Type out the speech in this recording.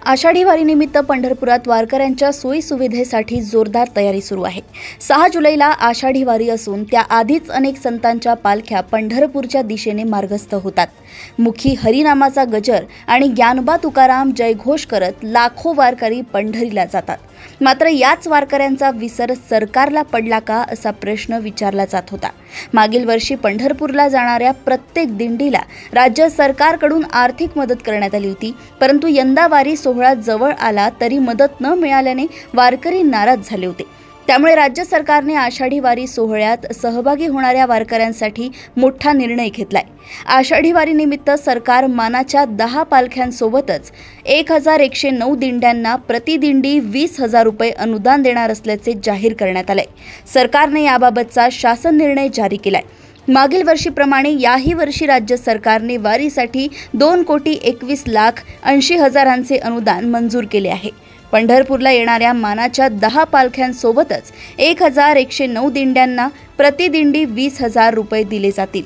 आषाढी वारीनिमित्त पंढरपुरात वारकऱ्यांच्या सोयीसुविधेसाठी जोरदार तयारी सुरू आहे। 6 जुलैला आषाढी वारी असून त्याआधीच अनेक संतांच्या पालख्या पंढरपूरच्या दिशेने मार्गस्थ होतात। मुखी हरिनामाचा गजर आणि ज्ञानोबा तुकाराम जयघोष करत लाखो वारकरी पंढरीला जातात। मात्र याच वारकऱ्यांचा विसर सरकारला पडला का असा प्रश्न विचारला जात होता। मागील वर्षी पंढरपूरला जाणाऱ्या प्रत्येक दिंडीला राज्य सरकारकडून आर्थिक मदत करण्यात आली होती, परंतु यंदा वारी सोहळा जवळ आला तरी मदत न मिळाल्याने वारकरी नाराज झाले होते। त्यामुळे राज्य सरकारने आषाढी वारी सोहळ्यात सहभागी होणाऱ्या वारकऱ्यांसाठी मोठा निर्णय घेतलाय। आषाढी वारी निमित्त सरकार मानाच्या 10 पालख्यांसोबतच 1109 दिंड्यांना प्रतिदिंडी 20,000 रुपये अनुदान देणार असल्याचे जाहीर करण्यात आले। सरकारने याबाबतचा शासन निर्णय जारी केलाय। मागील वर्षीप्रमाणे याही वर्षी राज्य सरकारने वारीसाठी 2,21,80,000चे अनुदान मंजूर केले आहे। पंढरपूरला येणाऱ्या मानाच्या 10 पालख्यांसोबतच 1109 दिंड्यांना प्रतिदिंडी 20,000 रुपये दिले जातील।